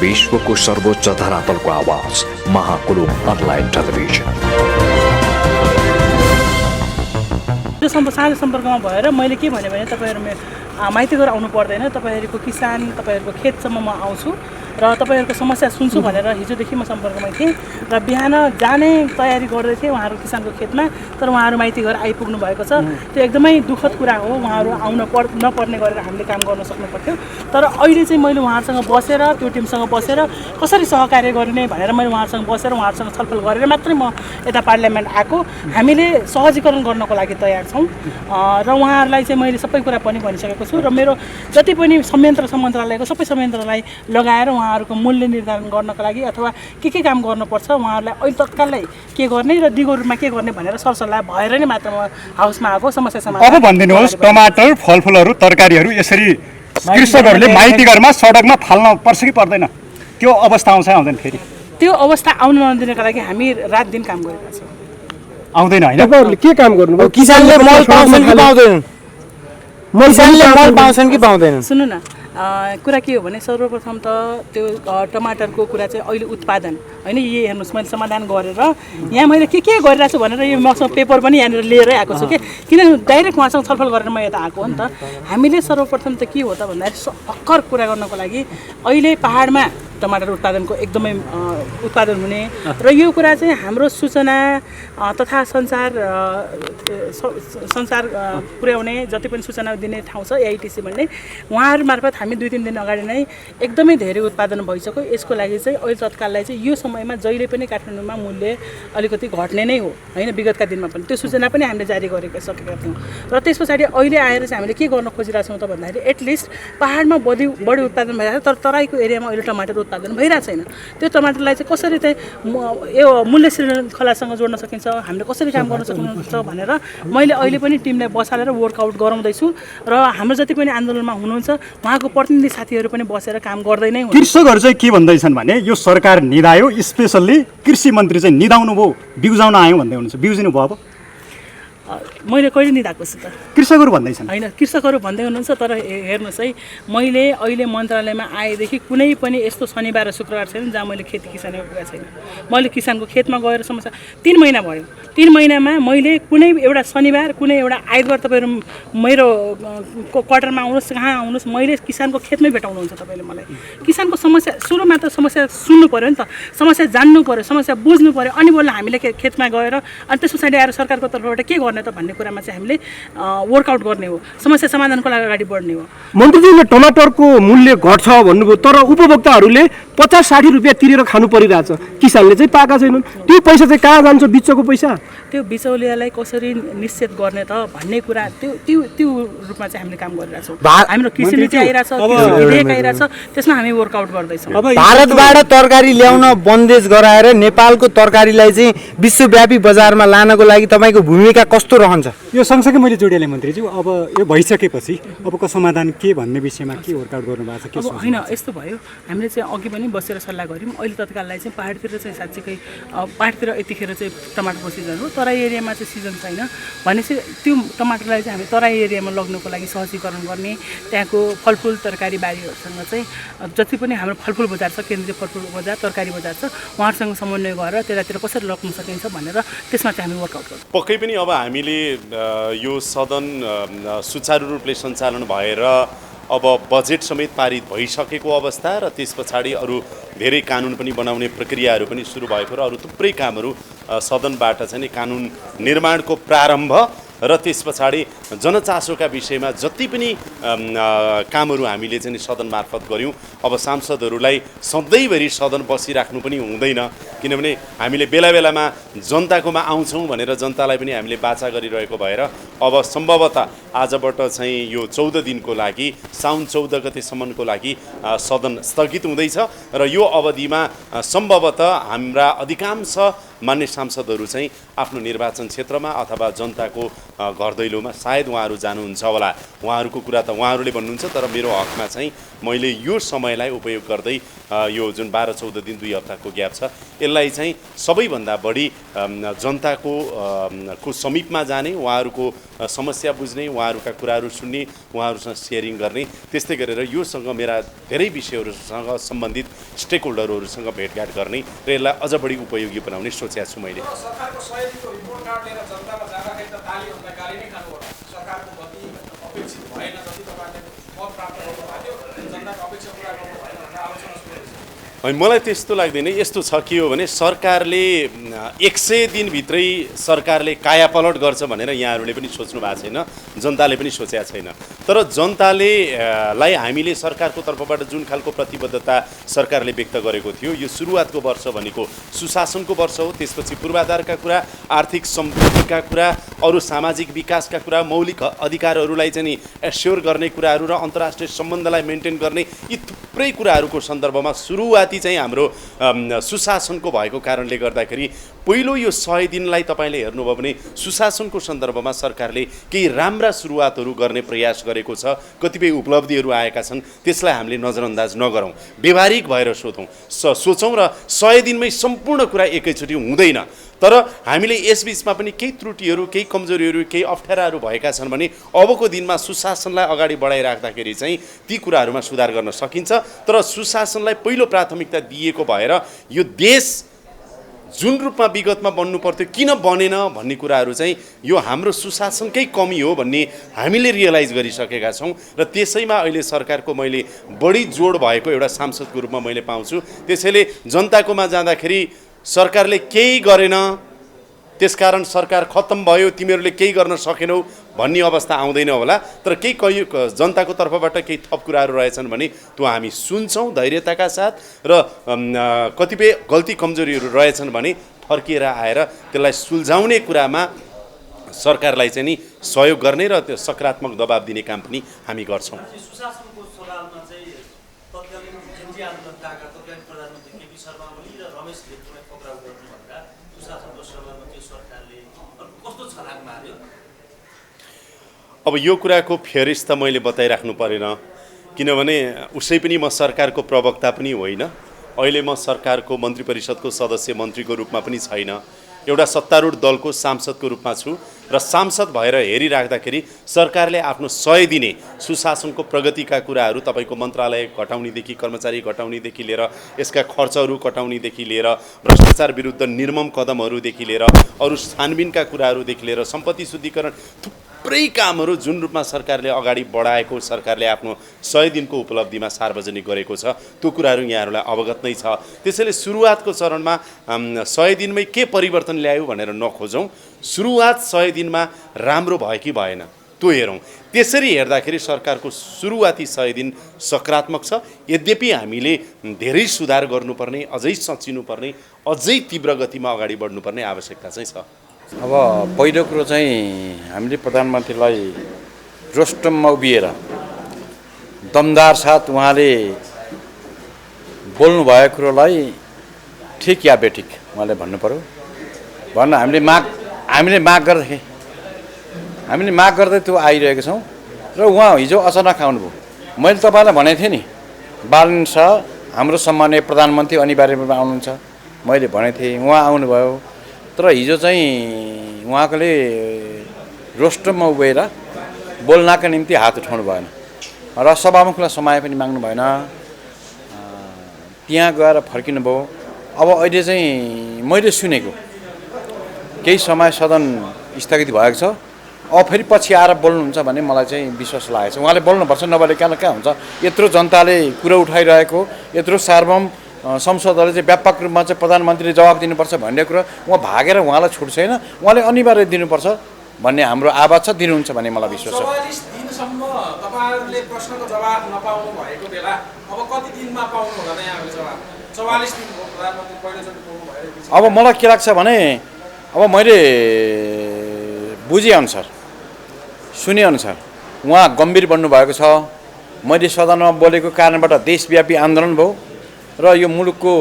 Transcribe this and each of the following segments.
विश्वको सर्वोच्च धरातलको आवाज महाकुलुम अनलाइन टेलिभिजन। त्यो साझा सम्पर्कमा भएर मैले के भने तपाईहरु माइती घर आउनु पर्दैन, तपाईहरुको किसान तपाईहरुको खेतसम्म म आउँछु र तपाईहरुको समस्या सुन्छु भनेर हिजोदेखि म सम्पर्कमा थिएँ र बिहान जाने तयारी गर्दै थिएँ उहाँहरु किसानको खेतमा। तर उहाँहरु माइती घर आइपुग्नु भएको छ। त्यो एकदमै दुःखद कुरा हो। उहाँहरु आउन नपर्ने गरेर हामीले काम गर्न सक्नु पर्थ्यो। तर अहिले चाहिँ मैले उहाँहरुसँग बसेर त्यो टिमसँग बसेर कसरी सहकार्य गर्ने भनेर मैले उहाँहरुसँग बसेर उहाँहरुसँग छलफल गरेर मात्रै म यता पार्लियामेन्ट आएको। हामीले सहजीकरण गर्नको लागि तयार छौँ र उहाँहरुलाई चाहिँ मैले सबै कुरा पनि भनिसकेको छु र मेरो जति पनि संयन्त्र मन्त्रालयको सबै संयन्त्रलाई लगाएर उहाँहरुको मूल्य निर्धारण गर्नको लागि अथवा के काम गर्नुपर्छ उहाँहरुलाई अहिले तत्कालै के गर्ने र दिगो रूपमा के गर्ने भनेर सरसल्लाह भएर नै मात्र म हाउसमा आएको समस्या समाधान। अब भनिदिनुहोस्, टमाटर फलफुलहरू तरकारीहरू यसरी कृषकहरूले माइती घरमा सडकमा फाल्न पर्छ कि पर्दैन? त्यो अवस्था आउँछ आउँदैन? फेरि त्यो अवस्था आउन नदिनको लागि हामी रात दिन काम गरिरहेका छौँ। आउँदैन होइन? तपाईहरुले के काम गर्नुभयो? किसानले मल पाउँछन् कि पाउँदैनन्? किसानले मल पाउँछन् कि पाउँदैनन्? सुन्नु न, कुरा के हो भने सर्वप्रथम त त्यो टमाटरको कुरा चाहिँ अहिले उत्पादन होइन। यही हेर्नुहोस्, मैले समाधान गरेर यहाँ मैले के गरिरहेको छु भनेर यो मसँग पेपर पनि यहाँनिर लिएरै आएको छु कि किन डाइरेक्ट उहाँसँग छलफल गरेर म यता आएको हो नि त। हामीले सर्वप्रथम त के हो त भन्दाखेरि भर्खर कुरा गर्नको लागि अहिले पहाडमा टमाटर उत्पादनको एकदमै उत्पादन हुने र यो कुरा चाहिँ हाम्रो सूचना तथा संसार पुर्याउने जति पनि सूचना दिने ठाउँ छ एआइटिसी भन्ने, उहाँहरू मार्फत हामी 2-3 दिन अगाडि नै एकदमै धेरै उत्पादन भइसक्यो। यसको लागि चाहिँ अहिले तत्काललाई चाहिँ यो समयमा जहिले पनि काठमाडौँमा मूल्य अलिकति घट्ने नै हो होइन। विगतका दिनमा पनि त्यो सूचना पनि हामीले जारी सकेका थियौँ र त्यस पछाडि अहिले आएर चाहिँ हामीले के गर्न खोजिरहेको छौँ त भन्दाखेरि एटलिस्ट पहाडमा बढी उत्पादन भइरहेको छ तर तराईको एरियामा अहिले टमाटर उत्पादन भइरहेको छैन। त्यो टमाटरलाई चाहिँ कसरी चाहिँ यो मूल्य श्रृङ्खलासँग जोड्न सकिन्छ, हामीले कसरी काम गर्न सक्नुहुन्छ भनेर मैले अहिले पनि टिमलाई बसालेर वर्कआउट गराउँदैछु र हाम्रो जति पनि आन्दोलनमा हुनुहुन्छ उहाँको प्रतिनिधि साथीहरू पनि बसेर काम गर्दै नै हुनुहुन्छ। कृषकहरू चाहिँ के भन्दैछन् भने यो सरकार निदायो, स्पेसल्ली कृषि मन्त्री चाहिँ निदाउनु भयो, बिउजाउन आयो भन्दै हुनुहुन्छ। बिउजिनु भयो? अब मैले कहिले निधाएको छु त? कृषकहरू भन्दैछन्। होइन, कृषकहरू भन्दै हुनुहुन्छ। तर हेर्नुहोस् है, मैले अहिले मन्त्रालयमा आएदेखि कुनै पनि यस्तो शनिबार र शुक्रबार छैन जहाँ मैले खेती किसानमा गएको छैन। मैले किसानको खेतमा गएर समस्या 3 महिना भयो। 3 महिनामा मैले कुनै एउटा शनिबार कुनै एउटा आइतबार तपाईँहरू मेरो क्वार्टरमा आउनुहोस्, कहाँ आउनुहोस्, मैले किसानको खेतमै भेटाउनुहुन्छ तपाईँले मलाई। किसानको समस्या सुरुमा त समस्या सुन्नु पऱ्यो नि त, समस्या जान्नु पऱ्यो, समस्या बुझ्नु पऱ्यो, अनि बल्ल हामीले खेतमा गएर अनि त्यस पछाडि आएर सरकारको तर्फबाट के गर्ने त भन्ने कुरामा चाहिँ हामीले वर्कआउट गर्ने हो, समस्या समाधानको लागि अगाडि बढ्ने हो। मन्त्रीजीले टमाटरको मूल्य घट्छ भन्नुभयो तर उपभोक्ताहरूले 50-60 रुपियाँ तिरेर खानु परिरहेछ, किसानले चाहिँ पाएका छैनन्। त्यो पैसा चाहिँ कहाँ जान्छ? बिचको पैसा त्यो बिचौलियालाई कसरी निश्चित गर्ने त भन्ने कुरा त्यो रूपमा चाहिँ हामीले काम गरिरहेछौँ। हाम्रो कृषि नीति आइरहेछ, विधेयक आइरहेछ, त्यसमा हामी वर्कआउट गर्दैछौँ। भारतबाट तरकारी ल्याउन बन्देज गराएर नेपालको तरकारीलाई चाहिँ विश्वव्यापी बजारमा लानको लागि तपाईँको भूमिका कस्तो रहन्छ? यो सँगसँगै मैले जोडिहालेँ मन्त्रीज्यू, अब यो भइसकेपछि अबको समाधान के भन्ने विषयमा के वर्कआउट गर्नुभएको छ? अब होइन, यस्तो भयो, हामीले चाहिँ अघि पनि बसेर सल्लाह गऱ्यौँ। अहिले तत्काललाई चाहिँ पहाडतिर चाहिँ साँच्चीकै पहाडतिर यतिखेर चाहिँ टमाटरको सिजन हो, तराई एरियामा चाहिँ सिजन छैन भनेपछि त्यो टमाटरलाई चाहिँ हामी तराई एरियामा लग्नको लागि सहजीकरण गर्ने, त्यहाँको फलफुल तरकारी बारीहरूसँग चाहिँ जति पनि हाम्रो फलफुल बजार छ, केन्द्रीय फलफुल बजार, तरकारी बजार छ, उहाँहरूसँग समन्वय गरेर त्यतातिर कसरी लग्न सकिन्छ भनेर त्यसमा चाहिँ हामी वर्कआउट गर्छौँ। पक्कै पनि अब हामीले यो सदन सुचारू रूपले सञ्चालन भएर अब बजेट समेत पारित भइसकेको अवस्था र त्यस पछाडि अरू धेरै कानुन पनि बनाउने प्रक्रियाहरू पनि सुरु भएको र अरू थुप्रै कामहरू सदनबाट चाहिँ कानुन निर्माणको प्रारम्भ र त्यस पछाडि जनचासोका विषयमा जति पनि कामहरू हामीले चाहिँ सदन मार्फत गऱ्यौँ। अब सांसदहरूलाई सधैँभरि सदन बसिराख्नु पनि हुँदैन, किनभने हामीले बेला बेलामा जनताकोमा आउँछौँ भनेर जनतालाई पनि हामीले बाचा गरिरहेको भएर अब सम्भवतः आजबाट चाहिँ यो 14 दिनको लागि साउन 14 गतेसम्मको लागि सदन स्थगित हुँदैछ र यो अवधिमा सम्भवतः हाम्रा अधिकांश मान्य सांसदहरू चाहिँ आफ्नो निर्वाचन क्षेत्रमा अथवा जनताको घर दैलोमा सायद उहाँहरू जानुहुन्छ होला। उहाँहरूको कुरा त उहाँहरूले भन्नुहुन्छ, तर मेरो हकमा चाहिँ मैले यो समयलाई उपयोग गर्दै यो जुन 12-14 दिन 2 हप्ताको ग्याप छ यसलाई चाहिँ सबैभन्दा बढी जनताको को समीपमा जाने, उहाँहरूको समस्या बुझ्ने, उहाँहरूका कुराहरू सुन्ने, उहाँहरूसँग सेयरिङ गर्ने, त्यस्तै गरेर योसँग मेरा धेरै विषयहरूसँग सम्बन्धित स्टेक होल्डरहरूसँग भेटघाट गर्ने र यसलाई अझ बढी उपयोगी बनाउने सोचेको छु मैले। सरकारको 100 दिनको रिपोर्ट कार्ड लिएर जनतामा जाँदाखेरि त तालीभन्दा गाली नै खानु होला। सरकारको गति अपेक्षित भएन, जति तपाईँले मत प्राप्त गर्नुभएको थियो जनताको अपेक्षा पुरा गर्नु भएन भनेर आलोचना सुरु हुन्छ। मलाई त्यस्तो लाग्दैन। यस्तो छ के हो भने सरकारले 100 दिनभित्रै सरकारले कायापलट गर्छ भनेर यहाँहरूले पनि सोच्नु भएको छैन, जनताले पनि सोचेको छैन। तर जनताले हामीले सरकारको तर्फबाट जुन खालको प्रतिबद्धता सरकारले व्यक्त गरेको थियो, यो सुरुवातको वर्ष भनेको सुशासनको वर्ष हो, त्यसपछि पूर्वाधारका कुरा, आर्थिक समृद्धिका कुरा, अरू सामाजिक विकासका कुरा, मौलिक अधिकारहरूलाई चाहिँ एस्योर गर्ने कुराहरू र अन्तर्राष्ट्रिय सम्बन्धलाई मेन्टेन गर्ने यी थुप्रै कुराहरूको सन्दर्भमा सुरुवाती चाहिँ हाम्रो सुशासनको भएको कारणले गर्दाखेरि पहिलो यो 100 दिनलाई तपाईँले हेर्नुभयो भने सुशासनको सन्दर्भमा सरकारले केही राम्रा सुरुवातहरू गर्ने प्रयास गरेको छ, कतिपय उपलब्धिहरू आएका छन्, त्यसलाई हामीले नजरअन्दाज नगरौँ, व्यवहारिक भएर सोचौँ र 100 दिनमै सम्पूर्ण कुरा एकैचोटि हुँदैन। तर हामीले यसबीचमा पनि केही त्रुटिहरू, केही कमजोरीहरू, केही अप्ठ्याराहरू भएका छन् भने अबको दिनमा सुशासनलाई अगाडि बढाइराख्दाखेरि चाहिँ ती कुराहरूमा सुधार गर्न सकिन्छ। तर सुशासनलाई पहिलो प्राथमिकता दिएको भएर यो देश जुन रूपमा विगतमा बन्नु पर्थ्यो किन बनेन भन्ने कुराहरू चाहिँ यो हाम्रो सुशासनकै कमी हो भन्ने हामीले रियलाइज गरिसकेका छौँ र त्यसैमा अहिले सरकारको मैले बढी जोड भएको एउटा सांसदको रूपमा मैले पाउँछु। त्यसैले जनताकोमा जाँदाखेरि सरकारले केही गरेन, त्यसकारण सरकार खत्तम भयो, तिमीहरूले केही गर्न सकेनौ भन्ने अवस्था आउँदैन होला। तर केही जनताको तर्फबाट केही थप कुराहरू रहेछन् भने त्यो हामी सुन्छौँ धैर्यताका साथ, र कतिपय गल्ती कमजोरीहरू रहेछन् भने फर्किएर आएर त्यसलाई सुल्झाउने कुरामा सरकारलाई चाहिँ नि सहयोग गर्ने र त्यो सकारात्मक दबाब दिने काम पनि हामी गर्छौँ। सुशासनको सवालमा चाहिँ तत्कालीन केन्द्रीय आन्दोलनका तत्कालीन प्रधानमन्त्री केपी शर्मा ओली र रमेश लेप्चालाई पक्राउ गर्नु भन्दा सुशासनको सवालमा चाहिँ सरकारले कस्तो छलाङ मार्यो? अब यो कुराको फेरिस त मैले बताइराख्नु परेन, किनभने उसै पनि म सरकारको प्रवक्ता पनि होइन, अहिले म सरकारको मन्त्री परिषदको सदस्य मन्त्रीको रूपमा पनि छैन, एउटा सत्तारूढ दलको सांसदको रूपमा छु र सांसद भएर हेरिराख्दाखेरि सरकारले आफ्नो 100 दिने सुशासनको प्रगतिका कुराहरू, तपाईँको मन्त्रालय घटाउनेदेखि कर्मचारी घटाउनेदेखि लिएर यसका खर्चहरू घटाउनेदेखि लिएर भ्रष्टाचार विरुद्ध निर्मम कदमहरूदेखि लिएर अरू छानबिनका कुराहरूदेखि लिएर सम्पत्ति शुद्धिकरण थुप्रै कामहरू जुन रूपमा सरकारले अगाडि बढाएको, सरकारले आफ्नो 100 दिनको उपलब्धिमा सार्वजनिक गरेको छ, त्यो कुराहरू यहाँहरूलाई अवगत नै छ। त्यसैले सुरुवातको चरणमा 100 दिनमै के परिवर्तन ल्यायो भनेर नखोजौँ, सुरुवात 100 दिनमा राम्रो भयो कि भएन त्यो हेरौँ। त्यसरी हेर्दाखेरि सरकारको सुरुवाती 100 दिन सकारात्मक छ। यद्यपि हामीले धेरै सुधार गर्नुपर्ने, अझै सचिनुपर्ने, अझै तीव्र गतिमा अगाडि बढ्नुपर्ने आवश्यकता चाहिँ छ। अब पहिलो कुरो चाहिँ हामीले प्रधानमन्त्रीलाई रोस्टममा उभिएर दमदार साथ उहाँले बोल्नुभएको कुरोलाई ठिक या बेठिक उहाँले भन्नु पर्यो भन्न हामीले माग गर्दै त्यो आइरहेको छौँ र उहाँ हिजो अचानक आउनुभयो। मैले तपाईँलाई भनेको थिएँ नि, बालन शाह हाम्रो सम्माननीय प्रधानमन्त्री अनिवार्य रूपमा आउनुहुन्छ, मैले भनेको थिएँ, उहाँ आउनुभयो। तर हिजो चाहिँ उहाँले रोस्टममा उभिएर बोल्नका निम्ति हात उठाउनु भएन र सभामुखलाई समय पनि माग्नु भएन, त्यहाँ गएर फर्किनु भयो। अब अहिले चाहिँ मैले सुनेको केही समय सदन स्थगित भएको छ, अब फेरि पछि आएर बोल्नुहुन्छ भन्ने मलाई चाहिँ विश्वास लागेको छ। उहाँले बोल्नुपर्छ, नभए कहाँ हुन्छ। यत्रो जनताले कुरो उठाइरहेको, यत्रो सार्वभौम संसदले चाहिँ व्यापक रूपमा चाहिँ प्रधानमन्त्रीले जवाब दिनुपर्छ भन्ने कुरा उहाँ भागेर उहाँलाई छुट छैन, उहाँले अनिवार्य दिनुपर्छ भन्ने हाम्रो आवाज छ, दिनुहुन्छ भन्ने मलाई विश्वास छ। 44 दिनसम्म तपाईहरुले प्रश्नको जवाब नपाउनु भएको बेला अब कति दिनमा पाउनु होला त यहाँले जवाब? 44 दिन हो प्रधानमन्त्री पहिलोचोटि बोल्नु भयो। अब मलाई के लाग्छ भने अब मैले बुझेअनुसार सुनेअनुसार उहाँ गम्भीर बन्नुभएको छ। मैले सदनमा बोलेको कारणबाट देशव्यापी आन्दोलन भयो र यो मुलुकको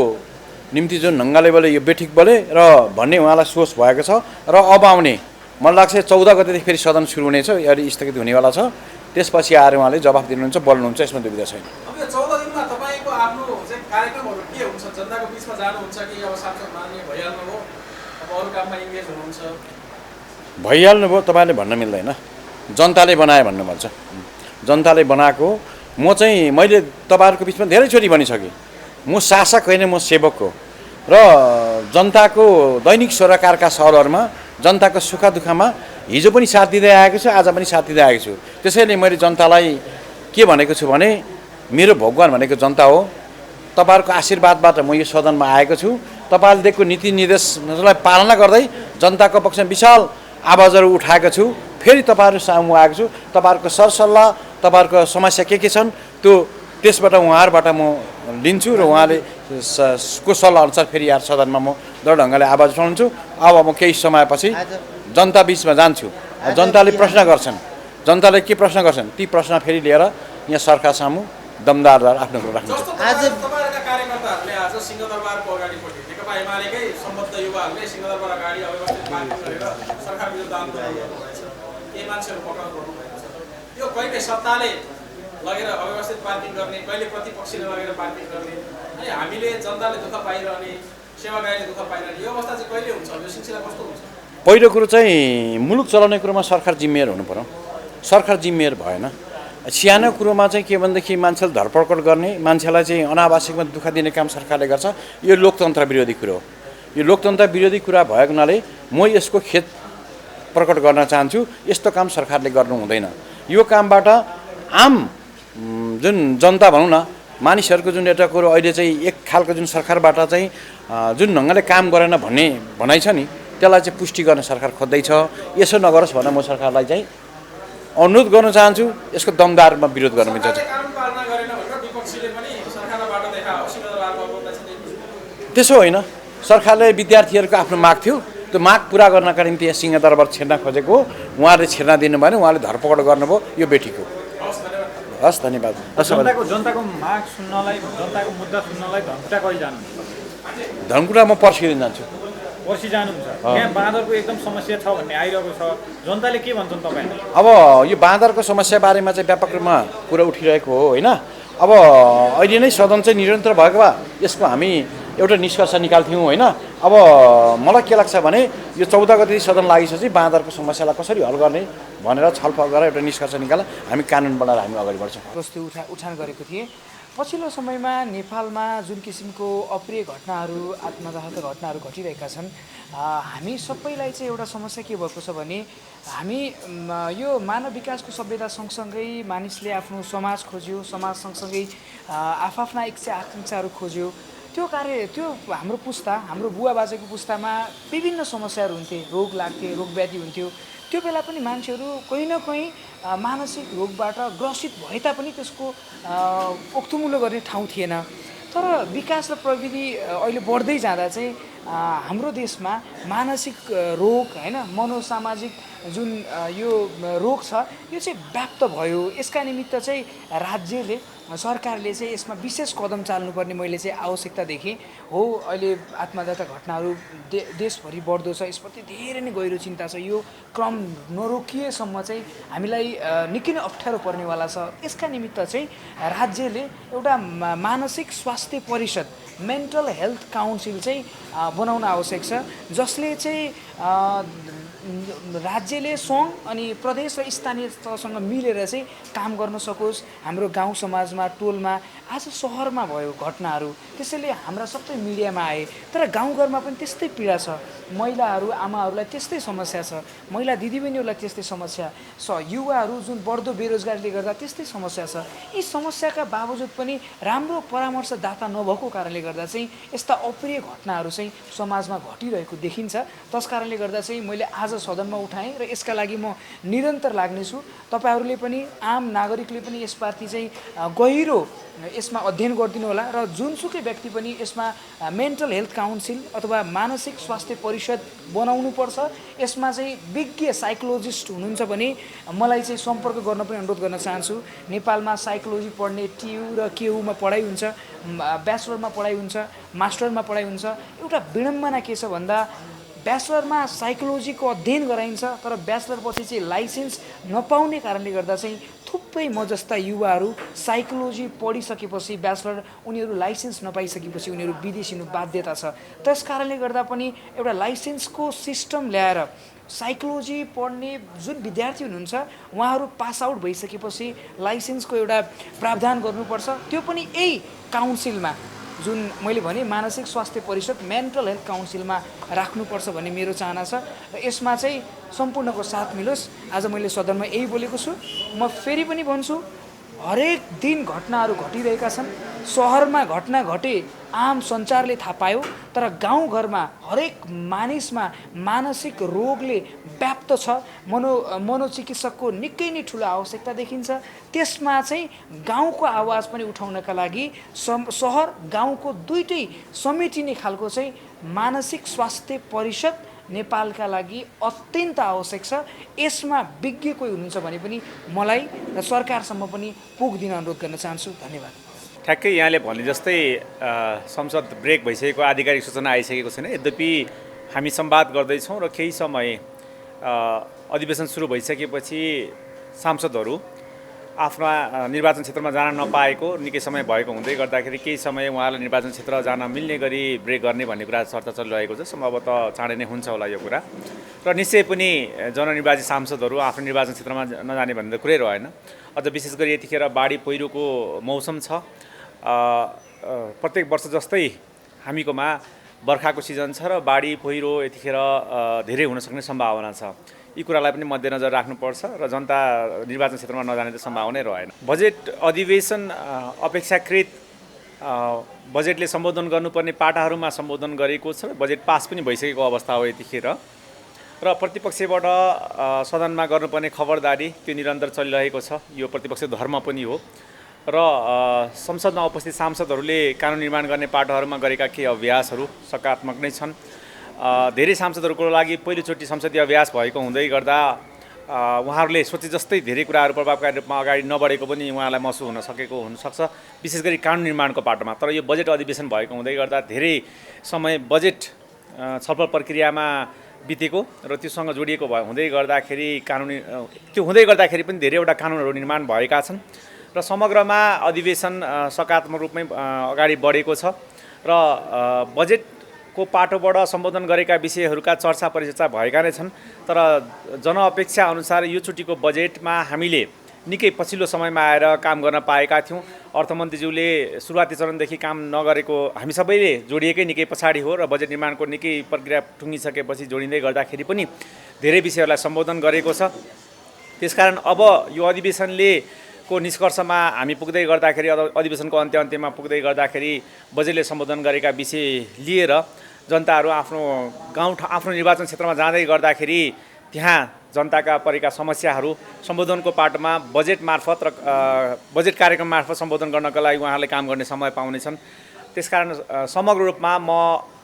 निम्ति जुन ढङ्गले बोले यो बेठिक बोले र भन्ने उहाँलाई सोच भएको छ र अब आउने मलाई लाग्छ 14 गतेदेखि फेरि सदन सुरु हुनेछ, यदि स्थगित हुनेवाला छ। त्यसपछि आएर उहाँले जवाफ दिनुहुन्छ, बोल्नुहुन्छ, यसमा दुविधा छैन। अब यो 14 दिनमा तपाईँको आफ्नो चाहिँ कार्यक्रमहरू के हुन्छ? जनताको बिचमा जानुहुन्छ कि अब सांसद मान्ने भइहाल्नुभयो, अब अरू काममा इन्गेज हुनुहुन्छ? भइहाल्नु भयो, तपाईँले भन्न मिल्दैन। जनताले बनाए भन्नु भन्छ। जनताले बनाएको म चाहिँ मैले तपाईँहरूको बिचमा धेरैचोटि भनिसकेँ, म शासक होइन, म सेवक हो र जनताको दैनिक सरोकारका सहरहरूमा जनताको सुख दुःखमा हिजो पनि साथ दिँदै आएको छु, आज पनि साथ दिँदै आएको छु। त्यसैले मैले जनतालाई के भनेको छु भने मेरो भगवान भनेको जनता हो। तपाईँहरूको आशीर्वादबाट म यो सदनमा आएको छु। तपाईँले दिएको नीति निर्देशलाई पालना गर्दै जनताको पक्षमा विशाल आवाजहरू उठाएको छु। फेरि तपाईँहरू सामु आएको छु। तपाईँहरूको सरसल्लाह, तपाईँहरूको समस्या के छन् त्यो त्यसबाट उहाँहरूबाट म लिन्छु र उहाँले को सल्लाह अनुसार फेरि यहाँ सदनमा म दृढ ढङ्गले आवाज उठाउँछु। अब म केही समयपछि जनता बिचमा जान्छु। जनताले प्रश्न गर्छन्, जनताले के प्रश्न गर्छन् ती प्रश्न फेरि लिएर यहाँ सरकार सामु दमदार आफ्नो कुरा राख्नु। आज तपाईँहरूका कार्यकर्ताहरूले आज सिंहदरबारको अगाडिपट्टि नेकपा एमालेकै सम्बद्ध युवाहरूले सिंहदरबार अगाडि अव्यवस्थित पार्किङ गरेर सरकार विरुद्ध आन्दोलन गर्नुभएको छ। केही मान्छेहरू पक्राउ गर्नुभएको छ। यो कहिले सत्ताले लगेर अव्यवस्थित पार्किङ गर्ने, कहिले प्रतिपक्षले लगेर पार्किङ गर्ने, अनि हामीले जनताले दुःख पाइरहने, सेवागाईले दुःख पाइरहने, यो अवस्था चाहिँ कहिले हुन्छ? यो सिलसिला कस्तो हुन्छ? पहिलो कुरो चाहिँ मुलुक चलाउने कुरोमा सरकार जिम्मेवार हुनु पर्यो। सरकार जिम्मेवार भएन। सानो कुरोमा चाहिँ के भनेदेखि मान्छेले धरपकड गर्ने, मान्छेलाई चाहिँ अनावश्यकमा दुःख दिने काम सरकारले गर्छ। यो लोकतन्त्र विरोधी कुरो हो। यो लोकतन्त्र विरोधी कुरा भएको हुनाले म यसको खेद प्रकट गर्न चाहन्छु। यस्तो काम सरकारले गर्नु हुँदैन। यो कामबाट आम जुन जनता भनौँ न, मानिसहरूको जुन एउटा कुरो अहिले चाहिँ एक खालको जुन सरकारबाट चाहिँ जुन ढङ्गले काम गरेन भन्ने भनाइ छ नि, त्यसलाई चाहिँ पुष्टि गर्न सरकार खोज्दैछ। यसो नगरोस् भनेर म सरकारलाई चाहिँ अनुरोध गर्न चाहन्छु। यसको दमदारमा विरोध गर्न मिल्छ। त्यसो होइन, सरकारले विद्यार्थीहरूको आफ्नो माग थियो, त्यो माग पुरा गर्नका निम्ति यहाँ सिंहदरबार छेड्न खोजेको, उहाँले छेड्न दिनु भएन, उहाँले धरपकड गर्नुभयो। यो बेठिक हो। हस्, धन्यवाद। जनताको माग सुन्नलाई, जनताको मुद्दा सुन्नलाई धनकुटा कहिले जानु? धनकुटा म पर्सिदिन जान्छु। पर्सि जानुहुन्छ? यहाँ बाँदरको एकदम समस्या छ भन्ने आइरहेको छ। जनताले के भन्छन् तपाईँहरूले? अब यो बाँदरको समस्या बारेमा चाहिँ व्यापक रूपमा कुरा उठिरहेको हो होइन। अब अहिले नै सदन चाहिँ निरन्तर भएको भए यसको हामी एउटा निष्कर्ष निकाल्थ्यौँ होइन। अब मलाई के लाग्छ भने यो 14 गते सदन लागिसकेपछि बाँदरको समस्यालाई कसरी हल गर्ने भनेर छलफल गरेर एउटा निष्कर्ष निकालेर हामी कानुन बनाएर हामी अगाडि बढ्छौँ। वस्तु उठान गरेको थिएँ। पछिल्लो समयमा नेपालमा जुन किसिमको अप्रिय घटनाहरू, आत्मघातक घटनाहरू घटिरहेका छन्, हामी सबैलाई चाहिँ एउटा समस्या के भएको छ भने हामी यो मानव विकासको सभ्यता सँगसँगै मानिसले आफ्नो समाज खोज्यो, समाज सँगसँगै आफ्ना इच्छा आकाङ्क्षाहरू खोज्यो। त्यो हाम्रो पुस्ता, हाम्रो बुवा बाजेको पुस्तामा विभिन्न समस्याहरू हुन्थे, रोग लाग्थे, रोग व्याधि हुन्थ्यो। त्यो बेला पनि मान्छेहरू कहीँ न कहीँ मानसिक रोगबाट ग्रसित भए तापनि त्यसको ओक्थुमुलो गर्ने ठाउँ थिएन। तर विकास र प्रविधि अहिले बढ्दै जाँदा चाहिँ हाम्रो देशमा मानसिक रोग होइन, मनोसामाजिक जुन यो रोग छ यो चाहिँ व्याप्त भयो। यसका निमित्त चाहिँ राज्यले, सरकारले चाहिँ यसमा विशेष कदम चाल्नुपर्ने मैले चाहिँ आवश्यकता देखेँ। हो, अहिले आत्मघातक घटनाहरू देशभरि बढ्दो छ, यसप्रति धेरै नै गहिरो चिन्ता छ। यो क्रम नरोकिएसम्म चाहिँ हामीलाई निकै नै अप्ठ्यारो पर्नेवाला छ। यसका निमित्त चाहिँ राज्यले एउटा मानसिक स्वास्थ्य परिषद, मेन्टल हेल्थ काउन्सिल चाहिँ बनाउन आवश्यक छ, जसले चाहिँ राज्यले सङ्घ अनि प्रदेश र स्थानीय तहसँग मिलेर चाहिँ काम गर्न सकोस्। हाम्रो गाउँ समाजमा, टोलमा, आज सहरमा भयो घटनाहरू, त्यसैले हाम्रा सबै मिडियामा आए। तर गाउँघरमा पनि त्यस्तै पीडा छ। महिलाहरू, आमाहरूलाई त्यस्तै समस्या छ, महिला दिदीबहिनीहरूलाई त्यस्तै समस्या छ, युवाहरू जुन बढ्दो बेरोजगारीले गर्दा त्यस्तै समस्या छ। यी समस्याका बावजुद पनि राम्रो परामर्शदाता नभएको कारणले गर्दा चाहिँ यस्ता अप्रिय घटनाहरू चाहिँ समाजमा घटिरहेको देखिन्छ। त्यसकारणले गर्दा चाहिँ मैले आज सदनमा उठाएँ र यसका लागि म निरन्तर लाग्नेछु। तपाईँहरूले पनि, आम नागरिकले पनि यसप्रति चाहिँ गहिरो यसमा अध्ययन गरिदिनु होला र जुनसुकै व्यक्ति पनि यसमा मेन्टल हेल्थ काउन्सिल अथवा मानसिक स्वास्थ्य परिषद बनाउनुपर्छ, यसमा चाहिँ विज्ञ साइकोलोजिस्ट हुनुहुन्छ भने मलाई चाहिँ सम्पर्क गर्न पनि अनुरोध गर्न चाहन्छु। नेपालमा साइकोलोजी पढ्ने TU र KU मा पढाइ हुन्छ, ब्याचलरमा पढाइ हुन्छ, मास्टरमा पढाइ हुन्छ। एउटा विडम्बना के छ भन्दा ब्याचलरमा साइकोलोजीको अध्ययन गराइन्छ तर ब्याचलर पछि चाहिँ लाइसेन्स नपाउने कारणले गर्दा चाहिँ थुप्रै म जस्ता युवाहरू साइकोलोजी पढिसकेपछि ब्याचलर उनीहरू लाइसेन्स नपाइसकेपछि उनीहरू विदेश हिँड्नु बाध्यता छ। त्यस कारणले गर्दा पनि एउटा लाइसेन्सको सिस्टम ल्याएर साइकोलोजी पढ्ने जुन विद्यार्थी हुनुहुन्छ उहाँहरू पास आउट भइसकेपछि लाइसेन्सको एउटा प्रावधान गर्नुपर्छ। त्यो पनि यही काउन्सिलमा जुन मैले भने मानसिक स्वास्थ्य परिषद मेन्टल हेल्थ काउन्सिलमा राख्नुपर्छ भन्ने मेरो चाहना छ र यसमा चाहिँ सम्पूर्णको साथ मिलोस्। आज मैले सदनमा यही बोलेको छु। म फेरि पनि भन्छु, हरेक दिन घटनाहरू घटिरहेका छन्। सहरमा घटना घटे आम सञ्चारले थाहा पायो तर गाउँघरमा हरेक मानिसमा मानसिक रोगले व्याप्त छ। मनोचिकित्सकको निकै नै ठुलो आवश्यकता देखिन्छ। त्यसमा चाहिँ गाउँको आवाज पनि उठाउनका लागि सहर गाउँको दुईटै समेटिने खालको चाहिँ मानसिक स्वास्थ्य परिषद नेपालका लागि अत्यन्त आवश्यक छ। यसमा विज्ञ कोही हुनुहुन्छ भने पनि मलाई र सरकारसम्म पनि पुग दिन अनुरोध गर्न चाहन्छु। धन्यवाद। ठ्याक्कै यहाँले भने जस्तै संसद ब्रेक भइसकेको आधिकारिक सूचना आइसकेको छैन। यद्यपि हामी संवाद गर्दैछौँ र केही समय अधिवेशन सुरु भइसकेपछि सांसदहरू आफ्ना निर्वाचन क्षेत्रमा जान नपाएको निकै समय भएको हुँदै गर्दाखेरि केही समय उहाँलाई निर्वाचन क्षेत्र जान मिल्ने गरी ब्रेक गर्ने भन्ने कुरा चर्चा चलिरहेको छ। सम्भवतः चाँडै नै हुन्छ होला यो कुरा र निश्चय पनि जननिर्वाचित सांसदहरू आफ्नो निर्वाचन क्षेत्रमा नजाने भन्ने कुरै रहेन। अझ विशेष गरी यतिखेर बाढी पहिरोको मौसम छ। प्रत्येक वर्ष जस्तै हामीकोमा बर्खाको सिजन छ र बाढी पहिरो यतिखेर धेरै हुन सक्ने सम्भावना छ। यी कुरालाई पनि मध्यनजर राख्नुपर्छ र जनता निर्वाचन क्षेत्रमा नजाने त सम्भावनै रहेन। बजेट अधिवेशन अपेक्षाकृत बजेटले सम्बोधन गर्नुपर्ने पाटाहरूमा सम्बोधन गरेको छ। बजेट पास पनि भइसकेको अवस्था हो यतिखेर र प्रतिपक्षबाट सदनमा गर्नुपर्ने खबरदारी त्यो निरन्तर चलिरहेको छ। यो प्रतिपक्ष धर्म पनि हो र संसदमा उपस्थित सांसदहरूले कानुन निर्माण गर्ने पाटोहरूमा गरेका केही अभ्यासहरू सकारात्मक नै छन्। धेरै सांसदहरूको लागि पहिलोचोटि संसदीय अभ्यास भएको हुँदै गर्दा उहाँहरूले सोचे जस्तै धेरै कुराहरू प्रभावकारी रूपमा अगाडि नबढेको पनि उहाँलाई महसुस हुन सकेको हुनसक्छ, विशेष गरी कानुन निर्माणको पाटोमा। तर यो बजेट अधिवेशन भएको हुँदै गर्दा धेरै समय बजेट छलफल प्रक्रियामा बितेको र त्योसँग जोडिएको हुँदै गर्दाखेरि त्यो हुँदै गर्दाखेरि पनि धेरैवटा कानुनहरू निर्माण भएका छन् र समग्रमा अधिवेशन सकारात्मक रूपमै अगाडि बढेको छ र बजेटको पाटोबाट सम्बोधन गरेका विषयहरूका चर्चा परिचर्चा भएका नै छन्। तर जनअपेक्षा अनुसार यो चोटिको बजेटमा हामीले निकै पछिल्लो समयमा आएर काम गर्न पाएका थियौँ। अर्थमन्त्रीज्यूले सुरुवाती चरणदेखि काम नगरेको हामी सबैले जोडिएकै निकै पछाडि हो र बजेट निर्माणको निकै प्रक्रिया टुङ्गिसकेपछि जोडिँदै गर्दाखेरि पनि धेरै विषयहरूलाई सम्बोधन गरेको छ। त्यसकारण अब यो अधिवेशनले को निष्कर्षमा हामी पुग्दै गर्दाखेरि अधिवेशनको अन्त्यमा पुग्दै गर्दाखेरि बजेटले सम्बोधन गरेका विषय लिएर जनताहरू आफ्नो निर्वाचन क्षेत्रमा जाँदै गर्दाखेरि त्यहाँ जनताका परेका समस्याहरू सम्बोधनको पाटोमा बजेट मार्फत र बजेट कार्यक्रम मार्फत सम्बोधन गर्नका लागि उहाँहरूले काम गर्ने समय पाउनेछन्। त्यसकारण समग्र रूपमा म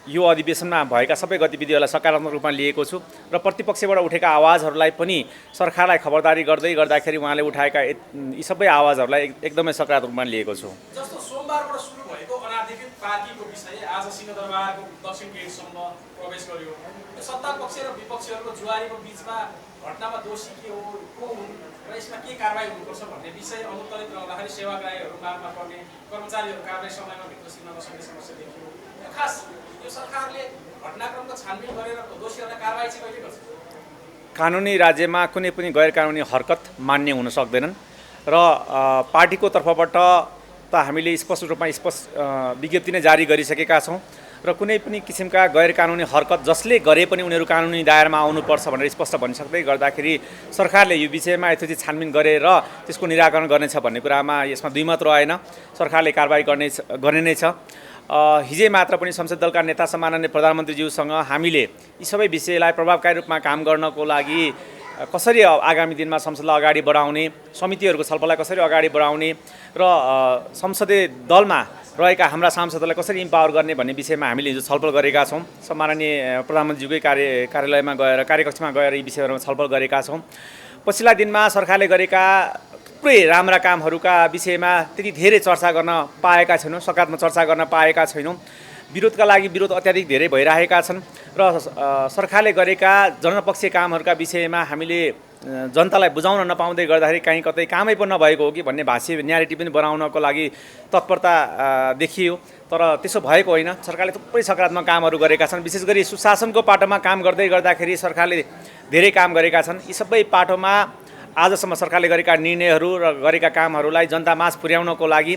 यो अधिवेशनमा भएका सबै गतिविधिहरूलाई सकारात्मक रूपमा लिएको छु र प्रतिपक्षबाट उठेका आवाजहरूलाई पनि सरकारलाई खबरदारी गर्दै गर्दाखेरि उहाँले उठाएका यी सबै आवाजहरूलाई एकदमै सकारात्मक रूपमा लिएको छु। जस्तो सोमबारबाट सुरु भएको अनाधिकृत पार्कीको विषय आज सिंहदरबारको दक्षिण गेटसम्म प्रवेश गर्यो। सत्ता पक्ष र विपक्षीहरूको जुवारीको बिचमा घटनामा दोषी के हो, को हुन् र यसमा के कारबाही हुनुपर्छ भन्ने विषय अनुत्तरित रहँदाखेरि सेवाग्राहीहरू मारमा पर्ने, कर्मचारीहरू कारबाही समयमा भित्र सिक्न नसक्ने समस्या देखियो। खास यो सरकारले घटनाक्रमको छानबिन गरेर दोषीहरूलाई कारबाही चाहिँ कहिले गर्छ? कानुनी राज्यमा कुनै पनि गैर कानुनी हरकत मान्य हुन सक्दैनन् र पार्टीको तर्फबाट त हामीले स्पष्ट रूपमा विज्ञप्ति नै जारी गरिसकेका छौँ र कुनै पनि किसिमका गैर कानुनी हरकत जसले गरे पनि उनीहरू कानुनी दायरामा आउनुपर्छ भनेर स्पष्ट भनिसक्दै गर्दाखेरि सरकारले यो विषयमा यथोचित छानबिन गरेर त्यसको निराकरण गर्नेछ भन्ने कुरामा यसमा दुईमत रहेन। सरकारले कारबाही गर्ने नै छ। हिजै मात्र पनि संसद दलका नेता सम्माननीय प्रधानमन्त्रीज्यूसँग हामीले यी सबै विषयलाई प्रभावकारी रूपमा काम गर्नको लागि कसरी आगामी दिनमा संसदलाई अगाडि बढाउने, समितिहरूको छलफललाई कसरी अगाडि बढाउने र संसदीय दलमा रहेका हाम्रा सांसदहरूलाई कसरी इम्पावर गर्ने भन्ने विषयमा हामीले हिजो छलफल गरेका छौँ। माननीय प्रधानमन्त्रीकै कार्यालयमा गएर कार्यकक्षमा गएर यी विषयहरूमा छलफल गरेका छौँ। पछिल्ला दिनमा सरकारले गरेका थुप्रै राम्रा कामहरूका विषयमा त्यति धेरै चर्चा गर्न पाएका छैनौँ, सकारात्मक चर्चा गर्न पाएका छैनौँ। विरोधका लागि विरोध अत्याधिक धेरै भइरहेका छन् र सरकारले गरेका जनपक्षीय कामहरूका विषयमा हामीले जनतालाई बुझाउन नपाउँदै गर्दाखेरि कहीँ कतै कामै पनि नभएको हो कि भन्ने भाष्य न्यारेटिभ पनि बनाउनको लागि तत्परता देखियो। तर त्यसो भएको होइन। सरकारले थुप्रै सकारात्मक कामहरू गरेका छन्। विशेष गरी सुशासनको पाटोमा काम गर्दै गर्दाखेरि सरकारले धेरै काम गरेका छन्। यी सबै पाटोमा आजसम्म सरकारले गरेका निर्णयहरू र गरेका कामहरूलाई जनतामाझ पुर्याउनको लागि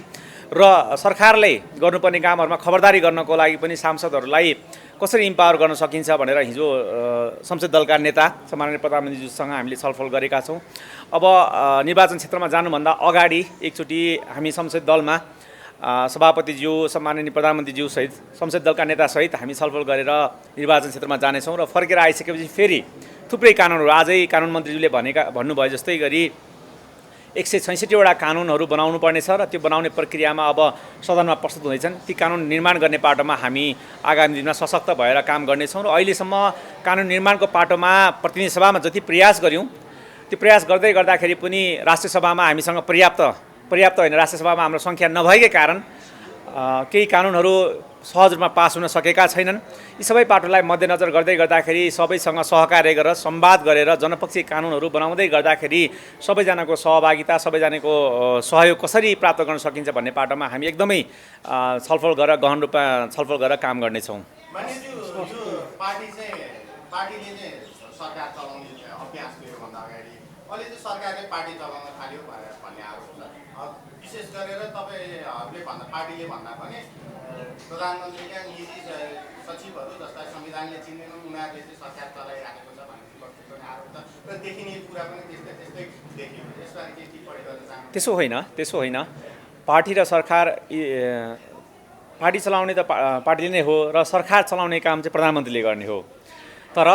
र सरकारले गर्नुपर्ने कामहरूमा खबरदारी गर्नको लागि पनि सांसदहरूलाई कसरी इम्पावर गर्न सकिन्छ भनेर हिजो संसद दलका नेता माननीय प्रधानमन्त्रीज्यूसँग हामीले छलफल गरेका छौँ। अब निर्वाचन क्षेत्रमा जानुभन्दा अगाडि एकचोटि हामी संसद दलमा सभापतिज्यू माननीय प्रधानमन्त्रीज्यू सहित संसद दलका नेतासहित हामी छलफल गरेर निर्वाचन क्षेत्रमा जानेछौँ र फर्केर आइसकेपछि फेरि थुप्रै कानुनहरू आजै कानुन मन्त्रीज्यूले भन्नुभयो जस्तै गरी 166वटा कानुनहरू बनाउनु पर्नेछ र त्यो बनाउने प्रक्रियामा अब सदनमा प्रस्तुत हुँदैछन्। ती कानुन निर्माण गर्ने पाटोमा हामी आगामी दिनमा सशक्त भएर काम गर्नेछौँ र अहिलेसम्म कानुन निर्माणको पाटोमा प्रतिनिधि सभामा जति प्रयास गऱ्यौँ त्यो प्रयास गर्दै गर्दाखेरि पनि राष्ट्रिय सभामा हामीसँग पर्याप्त होइन, राष्ट्रिय सभामा हाम्रो सङ्ख्या नभएकै कारण केही कानुनहरू सहज रूपमा पास हुन सकेका छैनन्। यी सबै पाटोलाई मध्यनजर गर्दै गर्दाखेरि सबैसँग सहकार्य गरेर संवाद गरेर जनपक्षीय कानुनहरू बनाउँदै गर्दाखेरि सबैजनाको सहभागिता, सबैजनाको सहयोग कसरी प्राप्त गर्न सकिन्छ भन्ने पाटोमा हामी एकदमै छलफल गरेर गहन रूपमा छलफल गरेर काम गर्नेछौँ। विशेष गरेर तपाईँहरूले पार्टीले भन्दा पनि प्रधानमन्त्रीका निजी सचिवहरू जसलाई संविधानले चिन्दैनन् उनीहरूले चाहिँ सरकार चलाइराखेको छ भन्ने विपक्षको पनि आरोप छ र देखिने कुरा पनि त्यस्तै देखियो। यसबारे के टिप्पणी गर्न चाहनुहुन्छ? त्यसो होइन। पार्टी र सरकार पार्टी चलाउने त पार्टीले नै हो र सरकार चलाउने काम चाहिँ प्रधानमन्त्रीले गर्ने हो। तर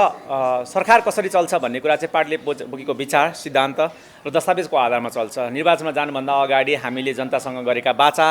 सरकार कसरी चल्छ भन्ने कुरा चाहिँ पार्टीले बोकेको विचार, सिद्धान्त र दस्तावेजको आधारमा चल्छ। निर्वाचनमा जानुभन्दा अगाडि हामीले जनतासँग गरेका वाचा,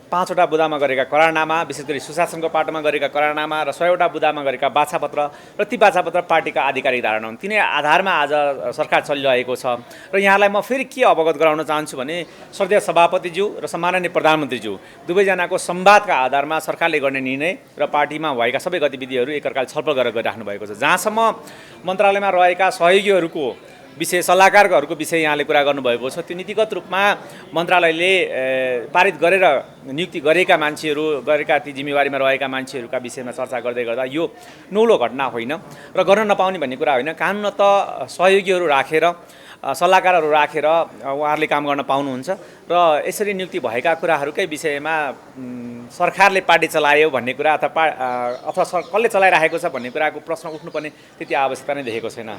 5वटा बुदामा गरेका करारनामा, विशेष गरी सुशासनको पाटोमा गरेका करारनामा र 100वटा बुदामा गरेका बाछापत्र र ती बाछापत्र पार्टीका आधिकारिक धारणा हुन्। तिनै आधारमा आज सरकार चलिरहेको छ। र यहाँलाई म फेरि के अवगत गराउन चाहन्छु भने श्रद्धेय सभापतिज्यू र माननीय प्रधानमन्त्रीज्यू दुवैजनाको संवादका आधारमा सरकारले गर्ने निर्णय र पार्टीमा भएका सबै गतिविधिहरू एकअर्काले छलफल गरेर गरिराख्नु भएको छ। जहाँसम्म मन्त्रालयमा रहेका सहयोगीहरूको विषय, सल्लाहकारहरूको विषय यहाँले कुरा गर्नुभएको छ, त्यो नीतिगत रूपमा मन्त्रालयले पारित गरेर नियुक्ति गरेका मान्छेहरू, गरेका ती जिम्मेवारीमा रहेका मान्छेहरूका विषयमा चर्चा गर्दै गर्दा यो नौलो घटना होइन र गर्न नपाउने भन्ने कुरा होइन। कानुन त सहयोगीहरू राखेर, सल्लाहकारहरू राखेर उहाँहरूले काम गर्न पाउनुहुन्छ र यसरी नियुक्ति भएका कुराहरूकै विषयमा सरकारले पार्टी चलायो भन्ने कुरा अथवा कसले चलाइराखेको छ भन्ने कुराको प्रश्न उठ्नुपर्ने त्यति आवश्यकता नै देखेको छैन।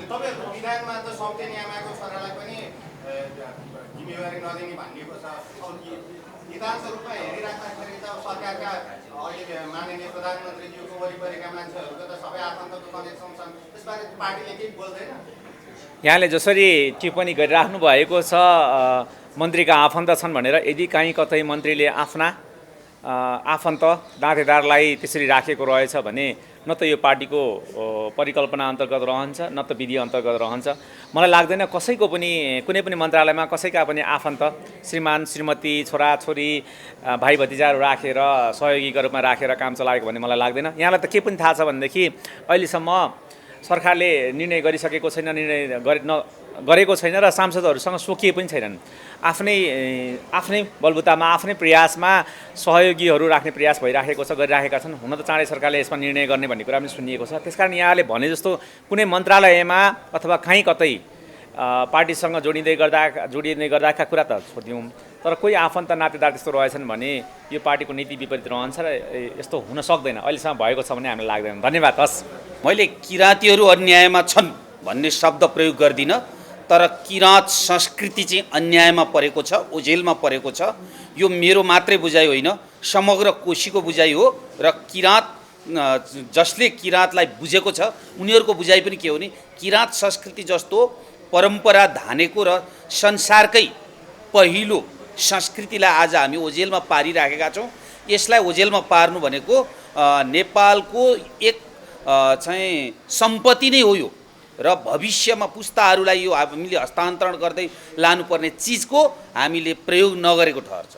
यहाँले जसरी टिप्पणी गरिराख्नु भएको छ मन्त्रीका आफन्त छन् भनेर, यदि कहीँ कतै मन्त्रीले आफ्ना आफन्त दाँतेदारलाई त्यसरी राखेको रहेछ भने न त यो पार्टीको परिकल्पना अन्तर्गत रहन्छ, न त विधि अन्तर्गत रहन्छ। मलाई लाग्दैन कसैको पनि कुनै पनि मन्त्रालयमा कसैका पनि आफन्त, श्रीमान श्रीमती, छोराछोरी, भाइ भतिजाहरू राखेर सहयोगीका रूपमा राखेर काम चलाएको भन्ने मलाई लाग्दैन। यहाँलाई त के पनि थाहा छ भनेदेखि अहिलेसम्म सरकारले निर्णय गरिसकेको छैन, निर्णय गरेको छैन र सांसदहरूसँग सोकिए पनि छैनन्। आफ्नै बलबुतामा, आफ्नै प्रयासमा सहयोगीहरू राख्ने प्रयास भइराखेको छ, गरिराखेका छन्। हुन त चाँडै सरकारले यसमा निर्णय गर्ने भन्ने कुरा पनि सुनिएको छ। त्यसकारण यहाँले भने जस्तो कुनै मन्त्रालयमा अथवा कहीँ कतै पार्टीसँग जोडिँदै गर्दाका कुरा त छोडिदिउँ, तर कोही आफन्त नातेदार त्यस्तो रहेछन् भने यो पार्टीको नीति विपरीत रहन्छ र यस्तो हुन सक्दैन। अहिलेसम्म भएको छ भने हामीलाई लाग्दैन। धन्यवाद। हस्, मैले किराँतीहरू अन्यायमा छन् भन्ने शब्द प्रयोग गर्दिनँ, तर किराँत संस्कृति चाहिँ अन्यायमा परेको छ, ओझेलमा परेको छ। यो मेरो मात्रै बुझाइ होइन, समग्र कोशीको बुझाइ हो र किराँत जसले किराँतलाई बुझेको छ उनीहरूको बुझाइ पनि के हो भने किराँत संस्कृति जस्तो परम्परा धानेको र संसारकै पहिलो संस्कृतिलाई आज हामी ओझेलमा पारिराखेका छौँ। यसलाई ओझेलमा पार्नु भनेको नेपालको एक चाहिँ सम्पत्ति नै हो यो र भविष्यमा पुस्ताहरूलाई यो हामीले हस्तान्तरण गर्दै लानुपर्ने चिजको हामीले प्रयोग नगरेको ठहर्छ।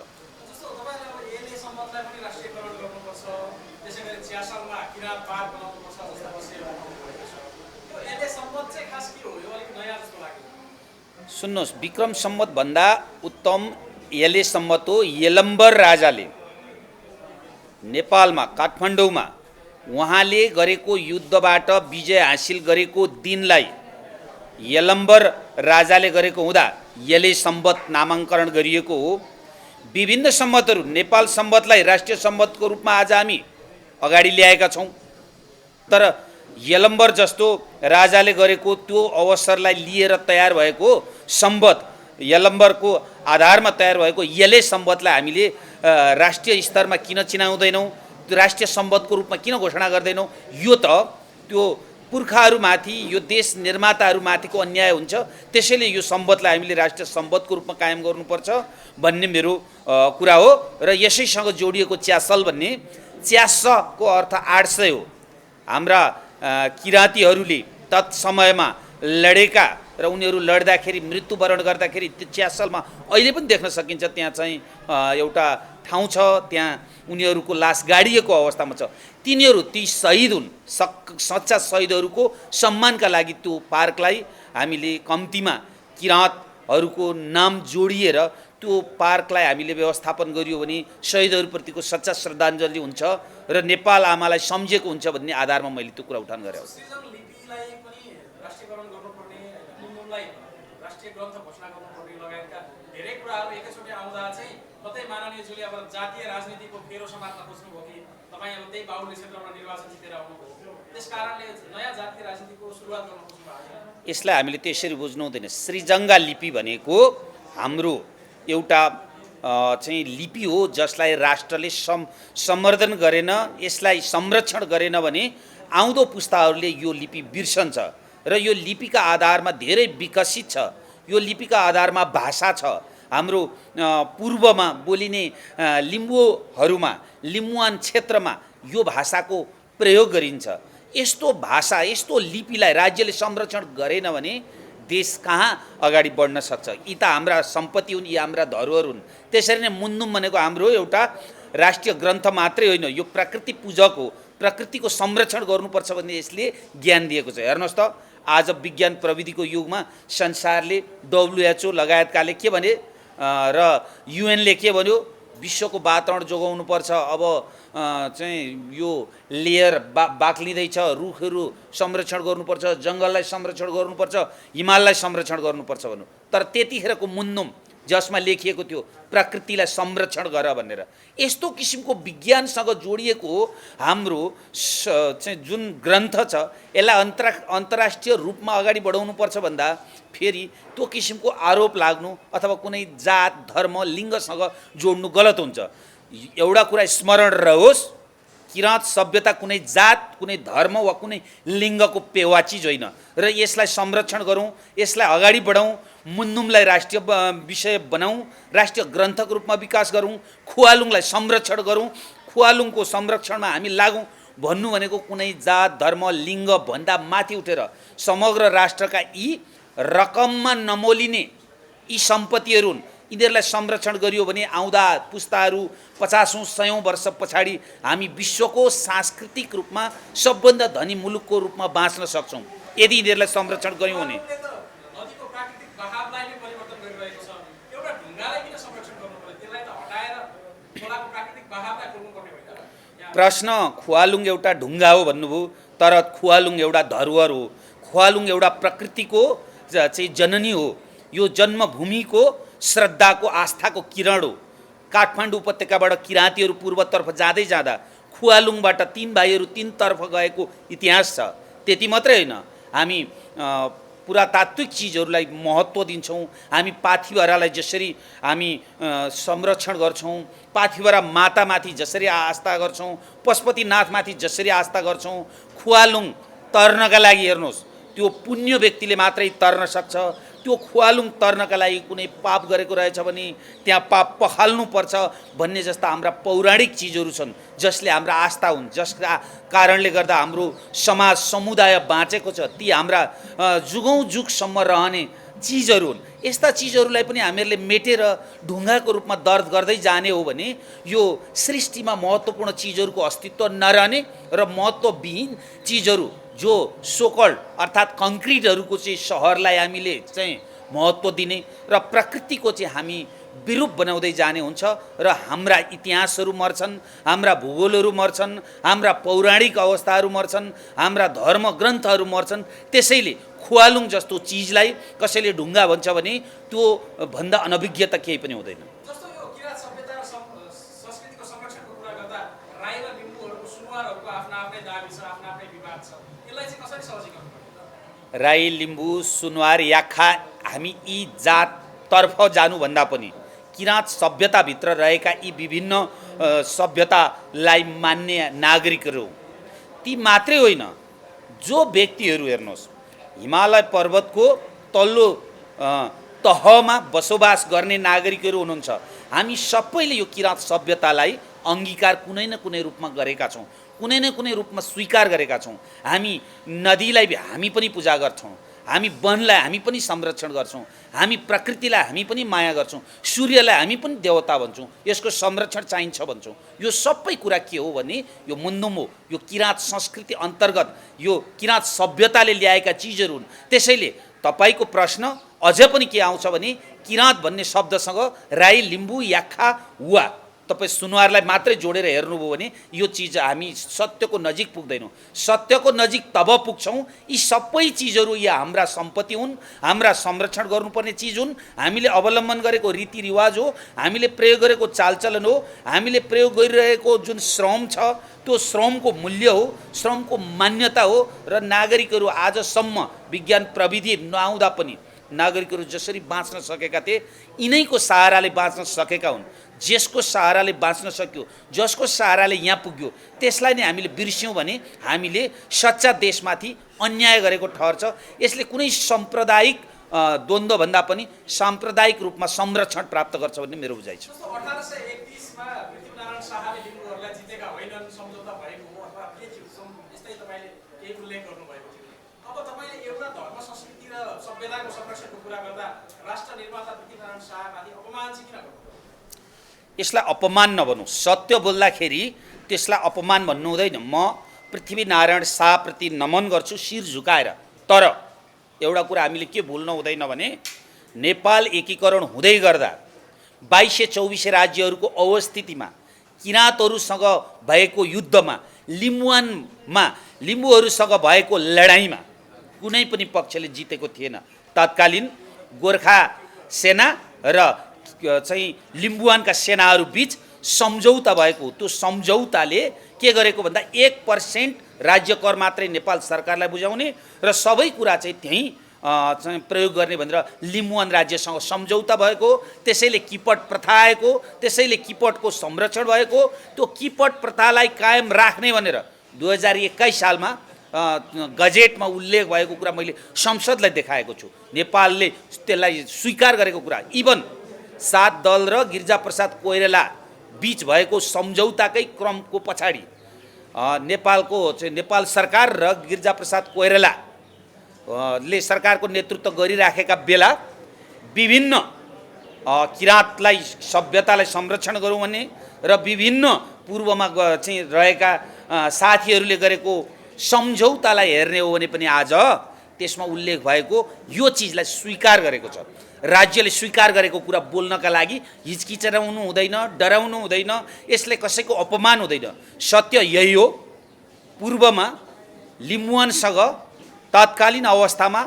सुन्नुहोस्, विक्रम सम्वत भन्दा उत्तम एले सम्वत हो। यलम्बर राजाले नेपालमा काठमाडौँमा उहाँले गरेको युद्धबाट विजय हासिल गरेको दिनलाई यलम्बर राजाले गरेको हुँदा एले सम्वत नामाङ्करण गरिएको हो। विभिन्न सम्वतहरू नेपाल सम्वतलाई राष्ट्रिय सम्वतको रूपमा आज हामी अगाडि ल्याएका छौँ, तर यलम्बर जस्तो राजाले गरेको त्यो अवसरलाई लिएर तयार भएको सम्वत, यलम्बरको आधारमा तयार भएको एले सम्वतलाई हामीले राष्ट्रिय स्तरमा किन चिनाउँदैनौँ, त्यो राष्ट्रिय सम्वतको रूपमा किन घोषणा गर्दैनौँ? यो त त्यो पुर्खाहरूमाथि, यो देश निर्माताहरूमाथिको अन्याय हुन्छ। त्यसैले यो सम्वतलाई हामीले राष्ट्रिय सम्वतको रूपमा कायम गर्नुपर्छ भन्ने मेरो कुरा हो। र यसैसँग जोडिएको च्यासल भन्ने, च्यासको अर्थ 800 हो। हाम्रा किराँतीहरूले तत्समयमा लडेका र उनीहरू लड्दाखेरि मृत्युवरण गर्दाखेरि त्यो च्यासलमा अहिले पनि देख्न सकिन्छ। त्यहाँ चाहिँ एउटा ठाउँ छ, त्यहाँ उनीहरूको लास गाडिएको अवस्थामा छ। तिनीहरू ती शहीद हुन्, सच्चा शहीदहरूको सम्मानका लागि त्यो पार्कलाई हामीले कम्तीमा किराँतहरूको नाम जोडिएर त्यो पार्कलाई हामीले व्यवस्थापन गरियो भने शहीदहरूप्रतिको सच्चा श्रद्धाञ्जली हुन्छ र नेपाल आमालाई सम्झेको हुन्छ भन्ने आधारमा मैले त्यो कुरा उठान गरेँ। ग्रन्थ घोषणा गर्नुपर्ने लगायतका धेरै कुराहरू एकैचोटि आउँदा चाहिँ कतै माननीयज्यूले अब जातीय राजनीतिको फेरो समात्न खोज्नुभयो कि तपाईँ अब त्यही बाहुल्य क्षेत्रमा निर्वाचन जितेर आउनुभयो, त्यस कारणले नयाँ जातीय राजनीतिको सुरुवात गर्न खोज्नु भएको? यसलाई हामीले त्यसरी बुझ्नु हुँदैन। श्रीजङ्गा लिपि भनेको हाम्रो एउटा चाहिँ लिपि हो जसलाई राष्ट्रले सम्वर्धन गरेन, यसलाई संरक्षण गरेन भने आउँदो पुस्ताहरूले यो लिपि बिर्सन्छ र यो लिपिका आधारमा धेरै विकसित छ। यो लिपिका आधारमा भाषा छ। हाम्रो पूर्वमा बोलिने लिम्बूहरूमा, लिम्बुवान क्षेत्रमा यो भाषाको प्रयोग गरिन्छ। यस्तो भाषा, यस्तो लिपिलाई राज्यले संरक्षण गरेन भने देश कहाँ अगाडि बढ्न सक्छ? यी त हाम्रा सम्पत्ति हुन्, यी हाम्रा धरोहर हुन्। त्यसरी नै मुन्नुम भनेको हाम्रो एउटा राष्ट्रिय ग्रन्थ मात्रै होइन, यो प्रकृति पूजक हो। प्रकृतिको संरक्षण गर्नुपर्छ भन्ने यसले ज्ञान दिएको छ। हेर्नुहोस् त, आज विज्ञान प्रविधिको युगमा संसारले, WHO लगायतकाले के भने र UN ले के भन्यो? विश्वको वातावरण जोगाउनुपर्छ। अब चाहिँ यो लेयर बाक्लिँदैछ, रुखहरू संरक्षण गर्नुपर्छ, जङ्गललाई संरक्षण गर्नुपर्छ, हिमाललाई संरक्षण गर्नुपर्छ भन्नु। तर त्यतिखेरको मुन्नुम जसमा लेखिएको थियो प्रकृतिलाई संरक्षण गर भनेर, यस्तो किसिमको विज्ञानसँग जोडिएको हाम्रो चाहिँ जुन ग्रन्थ छ यसलाई अन्तर्राष्ट्रिय रूपमा अगाडि बढाउनुपर्छ भन्दा फेरि त्यो किसिमको आरोप लाग्नु अथवा कुनै जात, धर्म, लिङ्गसँग जोड्नु गलत हुन्छ। एउटा कुरा स्मरण रहोस्, किराँत सभ्यता कुनै जात, कुनै धर्म वा कुनै लिङ्गको पेवा चिज होइन र यसलाई संरक्षण गरौँ, यसलाई अगाडि बढाउँ, मुन्नुमलाई राष्ट्रिय विषय बनाऊँ, राष्ट्रिय ग्रन्थको रूपमा विकास गरौँ, खुवालुङलाई संरक्षण गरौँ, खुवालुङको संरक्षणमा हामी लागौँ भन्नु भनेको कुनै जात, धर्म, लिङ्ग भन्दा माथि उठेर समग्र राष्ट्रका यी रकममा नमोलिने यी सम्पत्तिहरू हुन्, यिनीहरूलाई संरक्षण गरियो भने आउँदा पुस्ताहरू 50-100 वर्ष पछाडि हामी विश्वको सांस्कृतिक रूपमा सबभन्दा धनी मुलुकको रूपमा बाँच्न सक्छौँ यदि यिनीहरूलाई संरक्षण गर्यौँ भने। प्रश्न खुवालुङ एउटा ढुङ्गा हो भन्नुभयो, तर खुवालुङ एउटा धरोहर हो। खुवालुङ एउटा प्रकृतिको चाहिँ जननी हो। यो जन्मभूमिको श्रद्धाको, आस्थाको किरण हो। काठमाडौँ उपत्यकाबाट किराँतीहरू पूर्वतर्फ जाँदै जाँदा खुवालुङबाट 3 भाइहरू 3 तर्फ गएको इतिहास छ। त्यति मात्रै होइन, हामी पुरातात्विक चिजहरूलाई महत्त्व दिन्छौँ। हामी पाथिभरालाई जसरी हामी संरक्षण गर्छौँ, पाथिभरा मातामाथि जसरी आस्था गर्छौँ, पशुपतिनाथमाथि जसरी आस्था गर्छौँ, खुवालुङ तर्नका लागि हेर्नुहोस् त्यो पुण्य व्यक्तिले मात्रै तर्न सक्छ। त्यो खुवालुङ तर्नका लागि कुनै पाप गरेको रहेछ भने त्यहाँ पाप पखाल्नुपर्छ भन्ने जस्ता हाम्रा पौराणिक चिजहरू छन्, जसले हाम्रा आस्था हुन्, जसका कारणले गर्दा हाम्रो समाज समुदाय बाँचेको छ। ती हाम्रा जुगौँ जुगसम्म रहने चिजहरू हुन्। यस्ता चिजहरूलाई पनि हामीहरूले मेटेर ढुङ्गाको रूपमा दर्द गर्दै जाने हो भने यो सृष्टिमा महत्त्वपूर्ण चिजहरूको अस्तित्व नरहने र महत्त्वविहीन चिजहरू जो सोकल्ड अर्थात् कङ्क्रिटहरूको चाहिँ सहरलाई हामीले चाहिँ महत्त्व दिने र प्रकृतिको चाहिँ हामी विरूप बनाउँदै जाने हुन्छ र हाम्रा इतिहासहरू मर्छन्, हाम्रा भूगोलहरू मर्छन्, हाम्रा पौराणिक अवस्थाहरू मर्छन्, हाम्रा धर्म ग्रन्थहरू मर्छन्। त्यसैले खुवालुङ जस्तो चिजलाई कसैले ढुङ्गा भन्छ भने त्यो भन्दा अनभिज्ञता केही पनि हुँदैन। जस्तो यो किराँत सभ्यता र संस्कृतिको संरक्षणको कुरा गर्दा राई र लिम्बूहरूको सुनुवारहरूको आफ्ना आफ्नै दाबी छ, आफ्ना आफ्नै विवाद छ। यसलाई चाहिँ कसरी सहजी गर्नुपर्छ? राई, लिम्बू, सुनवार, याक्खा हामी यी जाततर्फ जानुभन्दा पनि किराँत सभ्यताभित्र रहेका यी विभिन्न सभ्यतालाई मान्ने नागरिकहरू ती मात्रै होइन, जो व्यक्तिहरू हेर्नुहोस् हिमालय पर्वतको तल्लो तहमा बसोबास गर्ने नागरिकहरू हुनुहुन्छ। हामी सबैले यो किराँत सभ्यतालाई अङ्गीकार कुनै न कुनै रूपमा गरेका छौँ, कुनै न कुनै रूपमा स्वीकार गरेका छौँ। हामी नदीलाई हामी पनि पूजा गर्छौँ, हामी वनलाई हामी पनि संरक्षण गर्छौँ, हामी प्रकृतिलाई हामी पनि माया गर्छौँ, सूर्यलाई हामी पनि देवता भन्छौँ, यसको संरक्षण चाहिन्छ भन्छौँ। यो सबै कुरा के हो भने यो मुन्दुम हो, यो किराँत संस्कृति अन्तर्गत यो किराँत सभ्यताले ल्याएका चिजहरू हुन्। त्यसैले तपाईँको प्रश्न अझ पनि के आउँछ भने किराँत भन्ने शब्दसँग राई, लिम्बू, याक्खा, हुवा तपाईँ सुनुवारलाई मात्रै जोडेर हेर्नुभयो भने यो चिज हामी सत्यको नजिक पुग्दैनौँ। सत्यको नजिक तब पुग्छौँ यी सबै चिजहरू या हाम्रा सम्पत्ति हुन्, हाम्रा संरक्षण गर्नुपर्ने चिज हुन्, हामीले अवलम्बन गरेको रीतिरिवाज हो, हामीले प्रयोग गरेको चालचलन हो, हामीले प्रयोग गरिरहेको जुन श्रम छ त्यो श्रमको मूल्य हो, श्रमको मान्यता हो। र नागरिकहरू आजसम्म विज्ञान प्रविधि नआउँदा पनि नागरिकहरू जसरी बाँच्न सकेका थिए यिनैको सहाराले बाँच्न सकेका हुन्। जसको सहाराले बाँच्न सक्यो, जसको सहाराले यहाँ पुग्यो, त्यसलाई नै हामीले बिर्स्यौँ भने हामीले सच्चा देशमाथि अन्याय गरेको ठहर्छ। यसले कुनै साम्प्रदायिक द्वन्द्वभन्दा पनि साम्प्रदायिक रूपमा संरक्षण प्राप्त गर्छ भन्ने मेरो बुझाइ छ। 1831 मा पृथ्वीनारायण शाहले लिम्बूहरूलाई जितेका होइनन्, सम्झौता भएको हो अथवा के थियो, यस्तै तपाईँले केही उल्लेख गर्नुभएको थियो। अब तपाईँले एउटा धर्म संस्कृति र सभ्यताको संरक्षणको कुरा गर्दा राष्ट्र निर्माता पृथ्वीनारायण शाहमाथि अपमान चाहिँ किन गर्नु? यसलाई अपमान नभनौँ, सत्य बोल्दाखेरि त्यसलाई अपमान भन्नु हुँदैन। म पृथ्वीनारायण शाहप्रति नमन गर्छु शिर झुकाएर। तर एउटा कुरा हामीले के भुल्न हुँदैन भने नेपाल एकीकरण हुँदै गर्दा 2224 राज्यहरूको अवस्थितिमा किराँतहरूसँग भएको युद्धमा लिम्बुवानमा लिम्बूहरूसँग भएको लडाइँमा कुनै पनि पक्षले जितेको थिएन। तत्कालीन गोर्खा सेना र चाहिँ लिम्बुवानका सेनाहरू बीच सम्झौता भएको। त्यो सम्झौताले के गरेको भन्दा 1% राज्य कर मात्रै नेपाल सरकारलाई बुझाउने र सबै कुरा चाहिँ त्यहीँ चाहिँ प्रयोग गर्ने भनेर लिम्बुवान राज्यसँग सम्झौता भएको। त्यसैले किपट प्रथा आएको, त्यसैले किपटको संरक्षण भएको। त्यो किपट प्रथालाई कायम राख्ने भनेर 2021 सालमा गजेटमा उल्लेख भएको कुरा मैले संसदलाई देखाएको छु। नेपालले त्यसलाई स्वीकार गरेको कुरा। इभन 7 दल र गिरिजाप्रसाद कोइराला बीच भएको सम्झौताकै क्रमको पछाडि नेपालको चाहिँ नेपाल सरकार र गिरिजाप्रसाद कोइराला ले सरकारको नेतृत्व गरिराखेका बेला विभिन्न किराँतलाई सभ्यतालाई संरक्षण गरौँ भन्ने र विभिन्न पूर्वमा चाहिँ रहेका साथीहरूले गरेको सम्झौतालाई हेर्ने हो भने पनि आज त्यसमा उल्लेख भएको यो चिजलाई स्वीकार गरेको छ। राज्यले स्वीकार गरेको कुरा बोल्नका लागि हिचकिचाउनु हुँदैन, डराउनु हुँदैन, यसले कसैको अपमान हुँदैन। सत्य यही हो। पूर्वमा लिम्बुवानसँग तत्कालीन अवस्थामा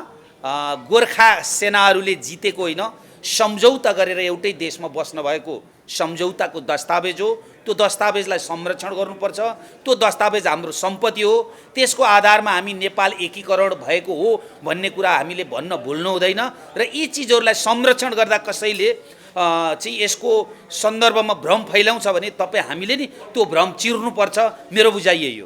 गोर्खा सेनाहरूले जितेको होइन, सम्झौता गरेर एउटै देशमा बस्न भएको सम्झौताको दस्तावेज हो। त्यो दस्तावेजलाई संरक्षण गर्नुपर्छ। त्यो दस्तावेज हाम्रो सम्पत्ति हो। त्यसको आधारमा हामी नेपाल एकीकरण भएको हो भन्ने कुरा हामीले भन्न भुल्नु हुँदैन। र यी चिजहरूलाई संरक्षण गर्दा कसैले चाहिँ यसको सन्दर्भमा भ्रम फैलाउँछ भने तपाईँ हामीले नि त्यो भ्रम चिर्नुपर्छ। मेरो बुझाइ यही हो।